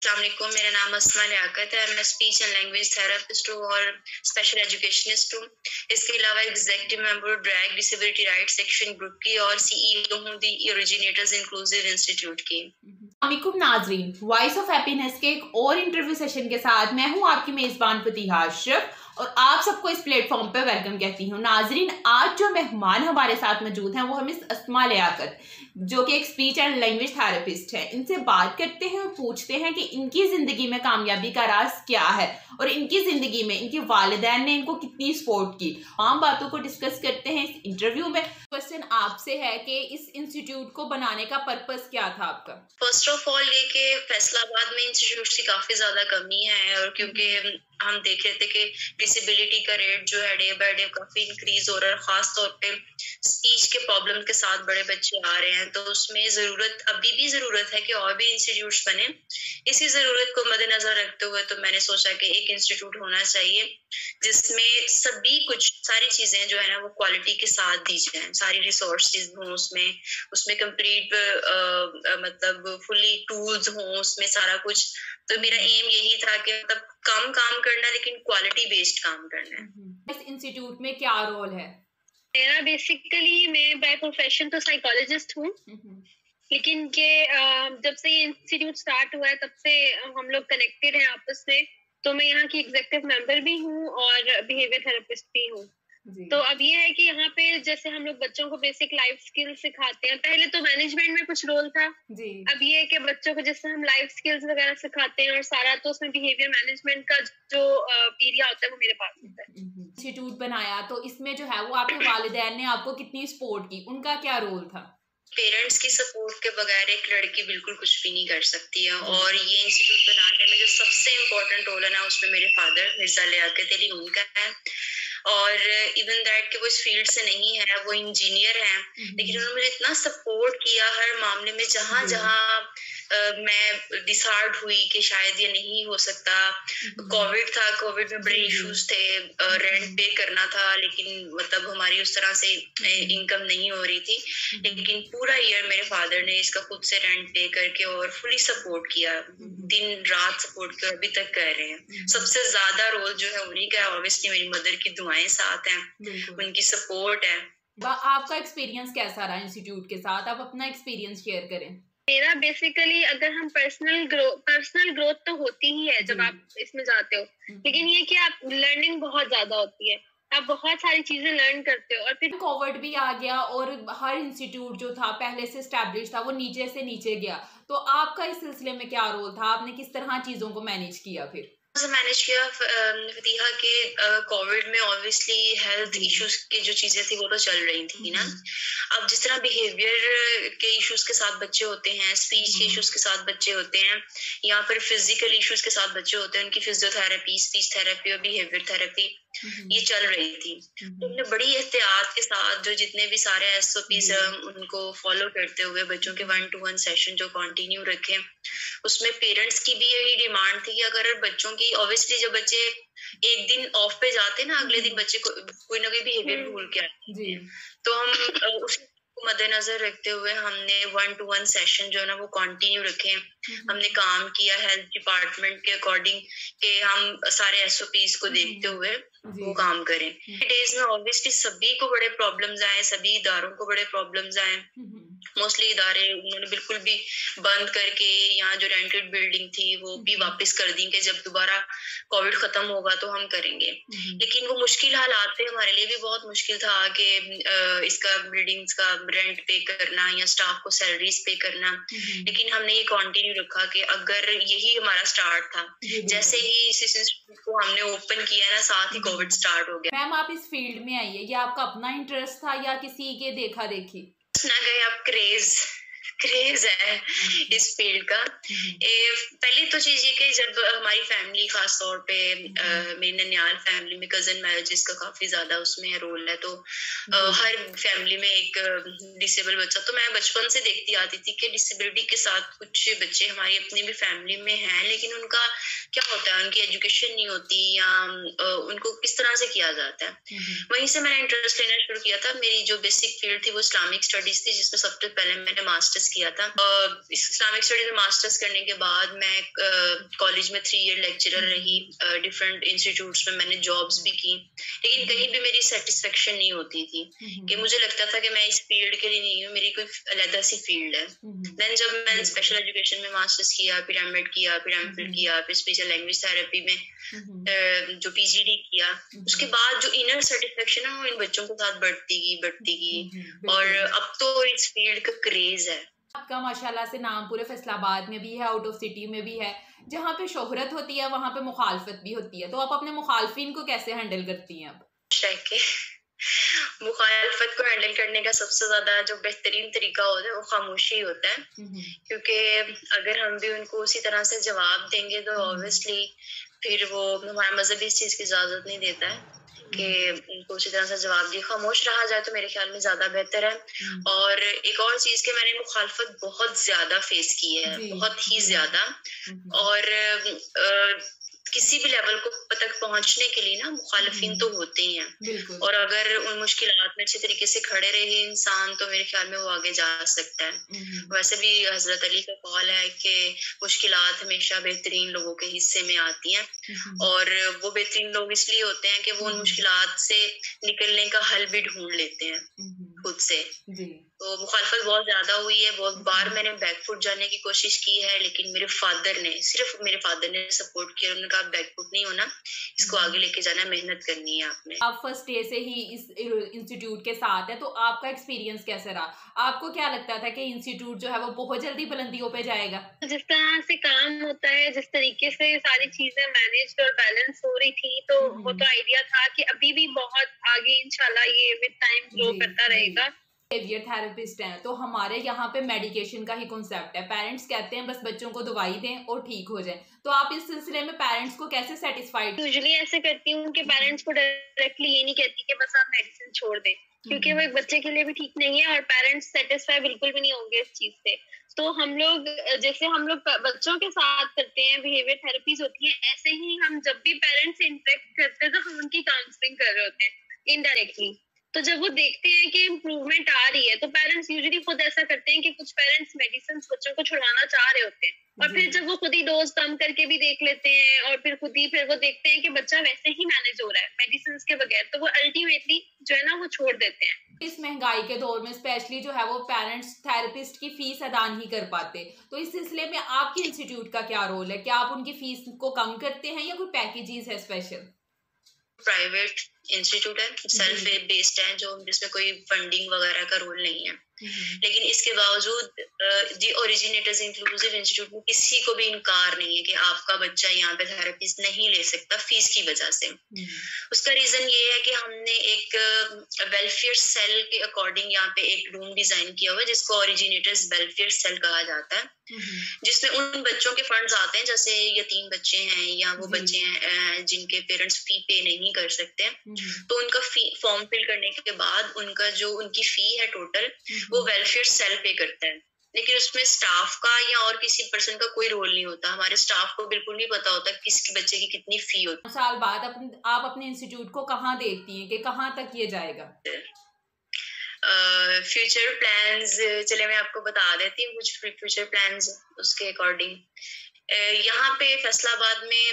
अस्सलाम वालेकुम, मेरा नाम अस्मा लियाकत है। मैं स्पीच एंड लैंग्वेज थेरेपिस्ट हूँ और स्पेशल एजुकेशनिस्ट हूँ। इसके अलावा executive member drag disability rights section group की और सीईओ हूँ दी ओरिजिनेटर्स इंक्लूसिव इंस्टीट्यूट की। वालेकुम नाजरीन, वॉइस ऑफ हैप्पीनेस के एक और इंटरव्यू सेशन के साथ मैं हूँ आपकी मेजबान फतीहा अशरफ और आप सबको इस प्लेटफॉर्म पे वेलकम कहती हूँ। नाजरीन, आज जो मेहमान हमारे साथ मौजूद हैं वो है मिस अस्मा लियाकत, जो कि एक स्पीच एंड लैंग्वेज थेरेपिस्ट है। इनसे बात करते हैं और पूछते हैं कि इनकी जिंदगी में कामयाबी का राज क्या है और इनकी जिंदगी में इनके वालिदैन ने इनको कितनी सपोर्ट की। आम बातों को डिस्कस करते हैं इस इंटरव्यू में। क्वेश्चन आपसे है कि इस इंस्टीट्यूट को बनाने का पर्पस क्या था आपका? फर्स्ट ऑफ ऑल ये कि फैसलाबाद में इंस्टीट्यूट की काफी ज्यादा कमी है और क्योंकि हम देख रहे थे कि डिसेबिलिटी का रेट जो है डे बाय डे काफी इंक्रीज हो रहा है, खास तौर पे स्पीच के प्रॉब्लम के साथ बड़े बच्चे आ रहे हैं, तो उसमें जरूरत अभी भी जरूरत है कि और भी इंस्टीट्यूट्स बने। इसी जरूरत को मद्देनजर रखते हुए तो मैंने सोचा कि एक इंस्टीट्यूट होना चाहिए जिसमें सभी कुछ सारी चीजें जो है ना वो क्वालिटी के साथ दी जाए, सारी रिसोर्सेज हों उसमें कंप्लीट मतलब फुली टूल्स हों उसमें सारा कुछ। तो मेरा एम यही था कि मतलब कम काम करना लेकिन क्वालिटी बेस्ड काम करना है। इस इंस्टीट्यूट में क्या रोल है? मेरा बेसिकली मैं बाय प्रोफेशन तो साइकोलॉजिस्ट हूँ, लेकिन के जब से ये इंस्टीट्यूट स्टार्ट हुआ है तब से हम लोग कनेक्टेड हैं आपस में। तो मैं यहाँ की एग्जीक्यूटिव मेंबर भी हूँ और बिहेवियर थेरेपिस्ट भी हूँ। तो अब ये है कि यहाँ पे जैसे हम लोग बच्चों को बेसिक लाइफ स्किल्स सिखाते हैं, पहले तो मैनेजमेंट में कुछ रोल था जी। अब ये है कि बच्चों को जैसे हम लाइफ स्किल्स वगैरह सिखाते हैं और सारा तो उसमें बिहेवियर मैनेजमेंट का जो एरिया होता है वो मेरे पास होता है। इंस्टीट्यूट बनाया तो इसमें जो है वो आपके वालिदैन ने आपको कितनी सपोर्ट की, उनका क्या रोल था? पेरेंट्स की सपोर्ट के बगैर एक लड़की बिल्कुल कुछ भी नहीं कर सकती है और ये इंस्टीट्यूट बनाने में जो सबसे इम्पोर्टेंट रोल है ना उसमें मेरे फादर मिर्जा लियाकत अली उनका है। और इवन दैट कि वो इस फील्ड से नहीं है, वो इंजीनियर हैं, लेकिन उन्होंने मुझे इतना सपोर्ट किया हर मामले में। जहां जहां मैं डिसार्ड हुई कि शायद ये नहीं हो सकता, कोविड था, कोविड में बड़े इश्यूज थे, रेंट पे करना था लेकिन मतलब हमारी उस तरह से इनकम नहीं हो रही थी, लेकिन पूरा ईयर मेरे फादर ने इसका खुद से रेंट पे करके और फुली सपोर्ट किया, दिन रात सपोर्ट किया, अभी तक कर रहे हैं। सबसे ज्यादा रोल जो है उन्हीं का है। ऑब्वियसली मेरी मदर की दुआएं साथ हैं, उनकी सपोर्ट है। आपका एक्सपीरियंस कैसा रहा इंस्टीट्यूट के साथ? आप अपना एक्सपीरियंस शेयर करें। मेरा बेसिकली अगर हम पर्सनल ग्रोथ तो होती ही है जब आप इसमें जाते हो, लेकिन ये कि आप लर्निंग बहुत ज्यादा होती है, आप बहुत सारी चीजें लर्न करते हो। और फिर कोविड भी आ गया और हर इंस्टीट्यूट जो था पहले से एस्टैब्लिश था वो नीचे से नीचे गया, तो आपका इस सिलसिले में क्या रोल था? आपने किस तरह चीजों को मैनेज किया? फिर मैनेज किया फतीहा के कोविड में ऑब्वियसली हेल्थ इश्यूज की जो चीजें थी वो तो चल रही थी ना। अब जिस तरह बिहेवियर के इश्यूज के साथ बच्चे होते हैं, स्पीच के इश्यूज के साथ बच्चे होते हैं, या फिर फिजिकल इश्यूज के साथ बच्चे होते हैं, उनकी फिजियोथेरेपी, स्पीच थेरेपी और बिहेवियर थेरेपी ये चल रही थी। तो हमने बड़ी एहतियात के साथ जो जितने भी सारे एसओपीज उनको फॉलो करते हुए बच्चों के 1-to-1 सेशन जो कंटिन्यू रखे, उसमें पेरेंट्स की भी यही डिमांड थी कि अगर बच्चों की ऑब्वियसली जब बच्चे एक दिन ऑफ पे जाते ना, अगले दिन बच्चे को कोई ना कोई बिहेवियर भूल के आते हैं, तो हम उस मद्देनजर रखते हुए हमने 1-to-1 सेशन जो है ना वो कंटिन्यू रखे। हमने काम किया हेल्थ डिपार्टमेंट के अकॉर्डिंग कि हम सारे एसओपीज को देखते हुए वो काम करें। डेज में ऑब्वियसली सभी को बड़े प्रॉब्लम्स आए, सभी इदारों को बड़े प्रॉब्लम्स आए। मोस्टली इदारे उन्होंने बिल्कुल भी बंद करके यहाँ जो रेंटेड बिल्डिंग थी वो भी वापस कर दी कि जब दोबारा कोविड खत्म होगा तो हम करेंगे। लेकिन वो मुश्किल हालात थे, हमारे लिए भी बहुत मुश्किल था कि इसका बिल्डिंग्स का रेंट पे करना या स्टाफ को सैलरीज पे करना, लेकिन हमने ये कंटिन्यू रखा कि अगर यही हमारा स्टार्ट था, जैसे ही इस इंस्टीट्यूट को हमने ओपन किया ना साथ ही कोविड स्टार्ट हो गया। मैम, आप इस फील्ड में आई है, ये आपका अपना इंटरेस्ट था या किसी के देखा देखी? ना गए अब क्रेज है इस फील्ड का। पहली तो चीज ये कि जब हमारी फैमिली खास तौर पे मेरी ननियाल फैमिली में कजन मैरिजेस का काफी ज्यादा उसमें रोल है, तो हर फैमिली में एक डिसेबल बच्चा, तो मैं बचपन से देखती आती थी कि डिसेबिलिटी के साथ कुछ बच्चे हमारी अपनी भी फैमिली में हैं लेकिन उनका क्या होता है, उनकी एजुकेशन नहीं होती या उनको किस तरह से किया जाता है। वहीं से मैंने इंटरेस्ट लेना शुरू किया था। मेरी जो बेसिक फील्ड थी वो इस्लामिक स्टडीज थी, जिसमें सबसे पहले मैंने मास्टर्स किया था। इस इस्लामिक स्टडीज में मास्टर्स करने के बाद मैं कॉलेज में 3 ईयर लेक्चरर रही, डिफरेंट इंस्टीट्यूट्स में मैंने जॉब्स भी की, लेकिन कहीं भी मेरी सेटिस्फेक्शन नहीं होती थी कि मुझे लगता था कि मैं इस फील्ड के लिए नहीं हूँ, मेरी कोई अलग सी फील्ड है। देन जब मैंने स्पेशल एजुकेशन में मास्टर्स किया, फिर एमएड किया, फिर एमफिल किया, फिर स्पीच लैंग्वेज थेरेपी में जो पीजीडी किया, उसके बाद जो इनर सेटिस्फेक्शन है वो इन बच्चों के साथ बढ़ती गई और अब तो इस फील्ड का क्रेज है। आपका माशाल्लाह से नाम पूरे फैसलाबाद में भी है, आउट ऑफ सिटी में भी है। जहाँ पे शोहरत होती है वहाँ पे मुखालफत भी होती है, तो आप अपने मुखालफिन को कैसे हैंडल करती हैं? अब मुखालफत को हैंडल करने का सबसे ज्यादा जो बेहतरीन तरीका होता है वो खामोशी होता है, क्योंकि अगर हम भी उनको उसी तरह से जवाब देंगे तो ऑब्वियसली फिर वो, हमारा मजहब इस चीज की इजाजत नहीं देता है कि उनको उसी तरह से जवाब दिए। खामोश रहा जाए तो मेरे ख्याल में ज्यादा बेहतर है। और एक और चीज के मैंने मुखालफत बहुत ज्यादा फेस की है, बहुत ही ज्यादा, और किसी भी लेवल को तक पहुंचने के लिए ना मुखालफिन तो होते ही हैं, और अगर उन मुश्किलात में अच्छे तरीके से खड़े रहे इंसान तो मेरे ख्याल में वो आगे जा सकता है। वैसे भी हजरत अली का कौल है कि मुश्किलात हमेशा बेहतरीन लोगों के हिस्से में आती हैं, और वो बेहतरीन लोग इसलिए होते हैं कि वो उन मुश्किलात से निकलने का हल भी ढूंढ लेते हैं खुद से। तो मुखालफत बहुत ज्यादा हुई है, बहुत बार मैंने बैकफुट जाने की कोशिश की है, लेकिन सिर्फ मेरे फादर ने सपोर्ट किया। उन्होंने कहा बैकफुट नहीं होना, इसको आगे लेके जाना, मेहनत करनी है आपने। आप फर्स्ट डे से ही इस इंस्टीट्यूट के साथ है, तो आपका एक्सपीरियंस कैसा रहा? आपको क्या लगता था कि इंस्टीट्यूट जो है वो बहुत जल्दी बुलंदियों पे जाएगा? जिस तरह से काम होता है, जिस तरीके से सारी चीजें मैनेज और बैलेंस हो रही थी, तो वो तो आइडिया था कि अभी भी बहुत आगे इंशाल्लाह ये विद टाइम ग्रो करता रहेगा। बिहेवियर थेरेपिस्ट हैं, तो हमारे यहाँ पे मेडिकेशन का ही कॉन्सेप्ट है। पेरेंट्स कहते हैं बस बच्चों को दवाई दें और ठीक हो जाए, तो आप इस सिलसिले में पेरेंट्स को कैसे सेटिस्फाइड? यूजुअली ऐसे करती हूँ कि पेरेंट्स को डायरेक्टली ये नहीं कहती कि बस आप मेडिसिन छोड़ दें, क्योंकि वो एक बच्चे के लिए भी ठीक नहीं है और पेरेंट्स सेटिस्फाई बिल्कुल भी नहीं होंगे इस चीज से। तो हम लोग जैसे हम लोग बच्चों के साथ करते हैं, बिहेवियर थेरेपीज होती है, ऐसे ही हम जब भी पेरेंट्स से इंटरेक्ट करते हैं तो हम उनकी काउंसलिंग कर रहे होते हैं इनडायरेक्टली। तो जब वो देखते हैं कि इम्प्रूवमेंट आ रही है तो पेरेंट्स यूजुअली खुद ऐसा करते हैं कि कुछ पेरेंट्स मेडिसिन बच्चों को छुड़वाना चाह रहे होते हैं, और फिर जब वो खुद ही डोज कम करके भी देख लेते हैं और फिर वो देखते हैं कि बच्चा वैसे ही मैनेज हो रहा है मेडिसिन के बगैर, तो वो अल्टीमेटली जो है ना वो छोड़ देते हैं। इस महंगाई के दौर में स्पेशली जो है वो पेरेंट्स थेरेपिस्ट की फीस अदा नहीं कर पाते, तो इस सिलसिले में आपके इंस्टीट्यूट का क्या रोल है? क्या आप उनकी फीस को कम करते हैं या कोई पैकेजेस है स्पेशल? प्राइवेट इंस्टीट्यूट है, सेल्फ बेस्ड है, जिसमें कोई फंडिंग वगैरह का रोल नहीं है, लेकिन इसके बावजूद दी ओरिजिनेटर्स इंक्लूसिव इंस्टीट्यूट में किसी को भी इनकार नहीं है कि आपका बच्चा यहाँ पे थेरेपिस्ट नहीं ले सकता फीस की वजह से। उसका रीजन ये है कि हमने एक वेलफेयर सेल के अकॉर्डिंग यहाँ पे एक रूम डिजाइन किया हुआ है, जिसको ओरिजिनेटर्स वेलफेयर सेल कहा जाता है, जिसमें उन बच्चों के फंड्स आते हैं, जैसे यतीम बच्चे हैं या वो बच्चे हैं जिनके पेरेंट्स फी पे नहीं कर सकते, तो उनका फॉर्म फिल करने के बाद उनकी फी है टोटल, वो वेलफेयर सेल पे करता है, लेकिन उसमें स्टाफ का या और किसी पर्सन का कोई रोल नहीं होता। हमारे स्टाफ को बिल्कुल नहीं पता होता किस बच्चे की कितनी फी होती है। साल बाद आप अपने इंस्टीट्यूट को कहाँ देखती हैं कि कहाँ तक ये जाएगा? फ्यूचर प्लान्स, चले मैं आपको बता देती हूँ कुछ फ्यूचर प्लान्स उसके अकॉर्डिंग। यहाँ पे फैसलाबाद में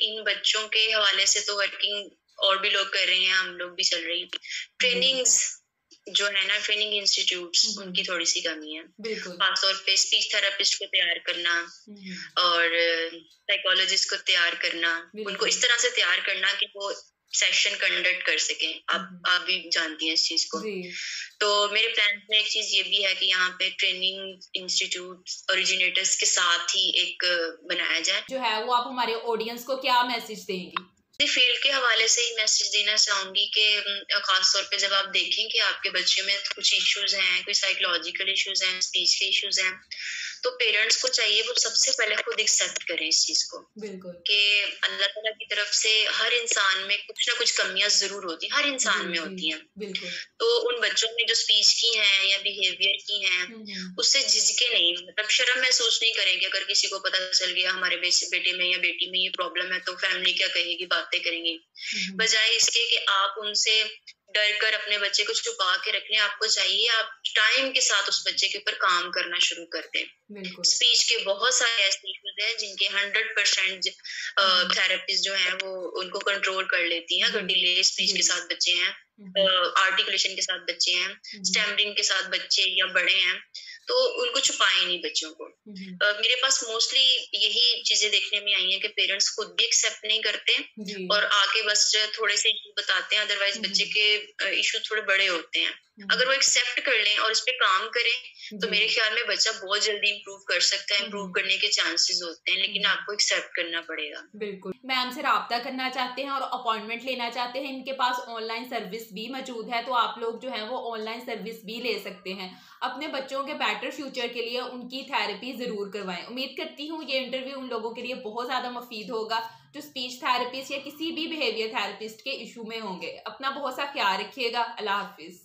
इन बच्चों के हवाले से तो वर्किंग और भी लोग कर रहे हैं, हम लोग भी चल रही है। ट्रेनिंग्स जो है ना, ट्रेनिंग इंस्टीट्यूट्स, उनकी थोड़ी सी कमी है, खासतौर पे स्पीच थेरेपिस्ट को तैयार करना और साइकोलॉजिस्ट को तैयार करना, उनको इस तरह से तैयार करना कि वो सेशन कंडक्ट कर सके। आप भी जानती हैं इस चीज को। तो मेरे प्लान में एक चीज ये भी है कि यहाँ पे ट्रेनिंग इंस्टीट्यूट ओरिजिनेटर्स के साथ ही एक बनाया जाए। जो है वो आप हमारे ऑडियंस को क्या मैसेज देंगी? फील्ड के हवाले से ही मैसेज देना चाहूंगी कि खासतौर पे जब आप देखें कि आपके बच्चे में कुछ इश्यूज हैं, कोई साइकोलॉजिकल इश्यूज हैं, स्पीच के इश्यूज हैं, तो पेरेंट्स को चाहिए वो सबसे पहले खुद एक्सेप्ट करें इस चीज को बिल्कुल कि अल्लाह ताला की तरफ से हर इंसान में कुछ ना कुछ कमियां जरूर होती हैं, हर इंसान में होती हैं। बिल्कुल तो उन बच्चों में जो स्पीच की हैं या बिहेवियर की हैं उससे झिझके नहीं, मतलब शर्म महसूस नहीं करेंगे। अगर किसी को पता चल गया हमारे बेटे में या बेटी में ये प्रॉब्लम है तो फैमिली क्या कहेगी, बातें करेंगी, बजाय इसके कि आप उनसे डर कर अपने बच्चे को छुपा के रखने। आपको चाहिए आप टाइम के साथ उस बच्चे के ऊपर काम करना शुरू कर दें। स्पीच के बहुत सारे ऐसे इश्यूज हैं जिनके 100% थेरेपिस्ट जो हैं वो उनको कंट्रोल कर लेती हैं। अगर डिले स्पीच के साथ बच्चे हैं, आर्टिकुलेशन के साथ बच्चे हैं, स्टैमरिंग के साथ बच्चे या बड़े हैं, तो उनको छुपाए नहीं बच्चों को। मेरे पास मोस्टली यही चीजें देखने में आई हैं कि पेरेंट्स खुद भी एक्सेप्ट नहीं करते और आके बस थोड़े से इशू बताते हैं, अदरवाइज बच्चे के इशू थोड़े बड़े होते हैं। अगर वो एक्सेप्ट कर लें और इस पे काम करें तो मेरे ख्याल में बच्चा बहुत जल्दी इम्प्रूव कर सकता है। इम्प्रूव करने के चांसेस होते हैं, लेकिन आपको एक्सेप्ट करना पड़ेगा। बिल्कुल। मैम से राब्ता करना चाहते हैं और अपॉइंटमेंट लेना चाहते हैं, इनके पास ऑनलाइन सर्विस भी मौजूद है, तो आप लोग जो है वो ऑनलाइन सर्विस भी ले सकते हैं। अपने बच्चों के बेटर फ्यूचर के लिए उनकी थेरेपी जरूर करवाएं। उम्मीद करती हूँ ये इंटरव्यू उन लोगों के लिए बहुत ज्यादा मुफीद होगा जो स्पीच थेरेपिस्ट या किसी भी बिहेवियर थेरेपिस्ट के इशू में होंगे। अपना बहुत सा ख्याल रखिएगा। अल्लाह हाफिज।